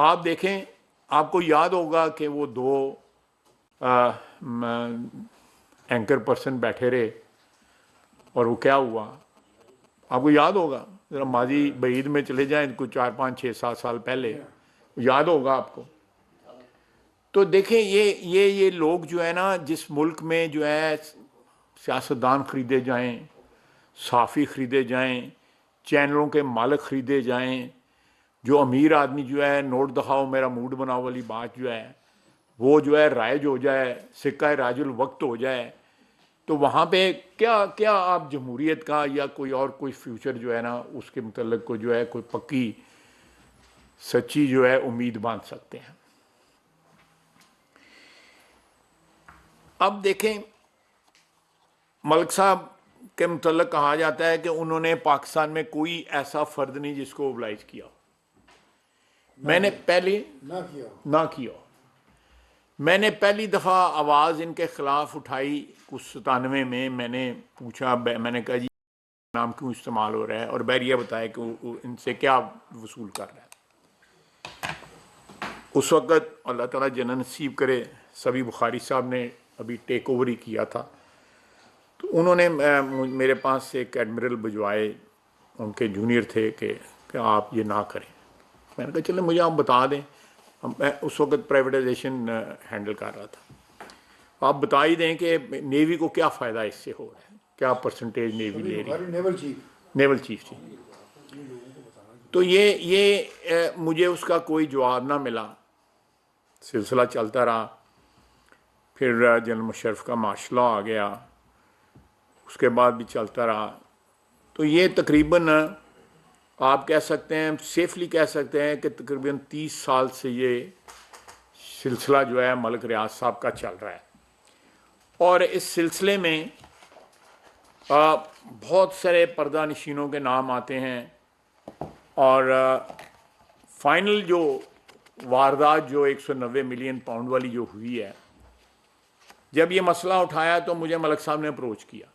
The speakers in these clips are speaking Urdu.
آپ دیکھیں، آپ کو یاد ہوگا کہ وہ دو اینکر پرسن بیٹھے رہے اور وہ کیا ہوا، آپ کو یاد ہوگا، ذرا ماضی بعید میں چلے جائیں کچھ 4 5 6 7 سال پہلے، یاد ہوگا آپ کو۔ تو دیکھیں یہ لوگ جو ہے نا، جس ملک میں جو ہے سیاستدان خریدے جائیں، صحافی خریدے جائیں، چینلوں کے مالک خریدے جائیں، جو امیر آدمی جو ہے نوٹ دکھاؤ میرا موڈ بناؤ والی بات جو ہے وہ جو ہے رائج ہو جائے، سکہ راج الوقت ہو جائے، تو وہاں پہ کیا آپ جمہوریت کا یا کوئی فیوچر جو ہے نا اس کے متعلق کو جو ہے کوئی پکی سچی جو ہے امید باندھ سکتے ہیں؟ اب دیکھیں، ملک صاحب کے متعلق کہا جاتا ہے کہ انہوں نے پاکستان میں کوئی ایسا فرد نہیں جس کو اوبلائز کیا، میں نے پہلی نہ کیا، میں نے پہلی دفعہ آواز ان کے خلاف اٹھائی کچھ 97 میں، میں نے پوچھا، میں نے کہا جی نام کیوں استعمال ہو رہا ہے، اور بحریہ بتایا کہ وہ ان سے کیا وصول کر رہا ہے۔ اس وقت اللہ تعالیٰ جنت نصیب کرے سبی بخاری صاحب نے ابھی ٹیک اوور ہی کیا تھا، تو انہوں نے میرے پاس سے ایک ایڈمرل بھجوائے، ان کے جونیئر تھے، کہ آپ یہ نہ کریں۔ میں نے کہا چلیں مجھے آپ بتا دیں، میں اس وقت پرائیویٹائزیشن ہینڈل کر رہا تھا، آپ بتا ہی دیں کہ نیوی کو کیا فائدہ اس سے ہو رہا ہے، کیا پرسنٹیج نیوی لے رہی ہے، نیول چیف جی۔ تو یہ مجھے اس کا کوئی جواب نہ ملا، سلسلہ چلتا رہا، پھر جنرل مشرف کا معاشلہ آ گیا، اس کے بعد بھی چلتا رہا، تو یہ تقریباً آپ کہہ سکتے ہیں، سیفلی کہہ سکتے ہیں کہ تقریباً 30 سال سے یہ سلسلہ جو ہے ملک ریاض صاحب کا چل رہا ہے، اور اس سلسلے میں بہت سارے پردہ نشینوں کے نام آتے ہیں، اور فائنل جو واردات جو 190 ملین پاؤنڈ والی جو ہوئی ہے، جب یہ مسئلہ اٹھایا تو مجھے ملک صاحب نے اپروچ کیا،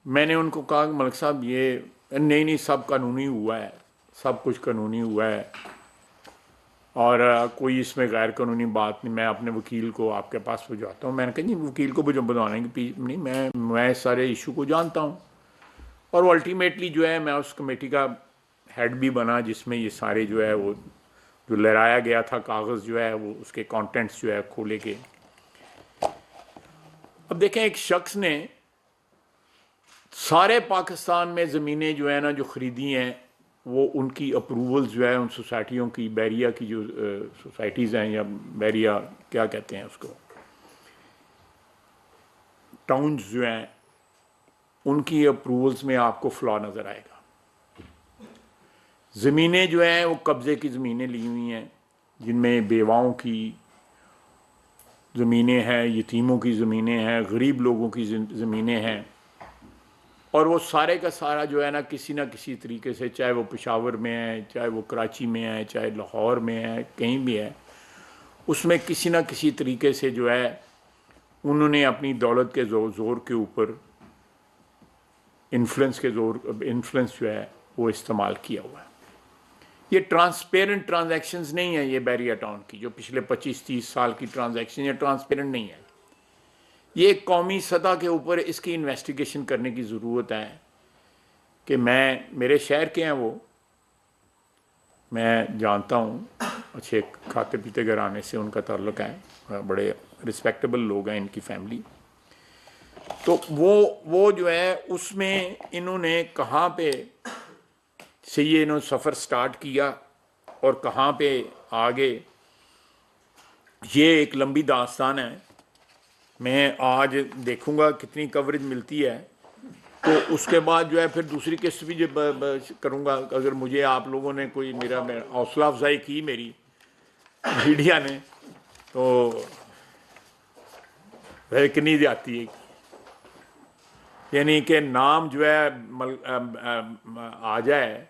میں نے ان کو کہا کہ ملک صاحب یہ نہیں سب قانونی ہوا ہے، سب کچھ قانونی ہوا ہے، اور کوئی اس میں غیر قانونی بات نہیں، میں اپنے وکیل کو آپ کے پاس بھجواتا ہوں۔ میں نے کہا جی وکیل کو بھجوانے کی نہیں، میں سارے ایشو کو جانتا ہوں، اور وہ الٹیمیٹلی جو ہے میں اس کمیٹی کا ہیڈ بھی بنا جس میں یہ سارے جو ہے وہ جو لہرایا گیا تھا کاغذ جو ہے وہ اس کے کانٹینٹس جو ہے کھولے کے۔ اب دیکھیں، ایک شخص نے سارے پاکستان میں زمینیں جو ہیں نا جو خریدی ہیں، وہ ان کی اپروول جو ہے ان سوسائٹیوں کی، بحریہ کی جو سوسائٹیز ہیں، یا بحریہ کیا کہتے ہیں اس کو، ٹاؤنز جو ہیں، ان کی اپروولز میں آپ کو فلا نظر آئے گا۔ زمینیں جو ہیں وہ قبضے کی زمینیں لی ہوئی ہیں، جن میں بیواؤں کی زمینیں ہیں، یتیموں کی زمینیں ہیں، غریب لوگوں کی زمینیں ہیں، اور وہ سارے کا سارا جو ہے نا کسی نہ کسی طریقے سے، چاہے وہ پشاور میں ہے، چاہے وہ کراچی میں ہے، چاہے لاہور میں ہے، کہیں بھی ہے، اس میں کسی نہ کسی طریقے سے جو ہے انہوں نے اپنی دولت کے زور کے اوپر انفلوئنس جو ہے وہ استعمال کیا ہوا ہے۔ یہ ٹرانسپیرنٹ ٹرانزیکشنز نہیں ہیں، یہ بحریہ ٹاؤن کی جو پچھلے 25-30 سال کی ٹرانزیکشن، یہ ٹرانسپیرنٹ نہیں ہے، یہ ایک قومی سطح کے اوپر اس کی انویسٹیگیشن کرنے کی ضرورت ہے، کہ میرے شہر کے ہیں وہ، میں جانتا ہوں، اچھے کھاتے پیتے گھرانے سے ان کا تعلق ہے، بڑے رسپیکٹیبل لوگ ہیں ان کی فیملی، تو وہ جو ہے اس میں انہوں نے کہاں پہ سے یہ انہوں نے سفر سٹارٹ کیا اور کہاں پہ آگے، یہ ایک لمبی داستان ہے، میں آج دیکھوں گا کتنی کوریج ملتی ہے، تو اس کے بعد جو ہے پھر دوسری قسط بھی کروں گا، اگر مجھے آپ لوگوں نے کوئی میرا حوصلہ افزائی کی میری میڈیا نے، تو کنی جاتی ہے، یعنی کہ نام جو ہے آ جائے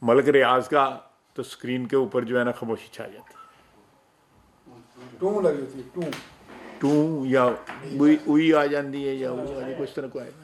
ملک ریاض کا تو اسکرین کے اوپر جو ہے نا خاموشی چھا جاتی ہے، ٹوں یا اوئی آ جاتی ہے، یا کچھ طرح کو آئے گا۔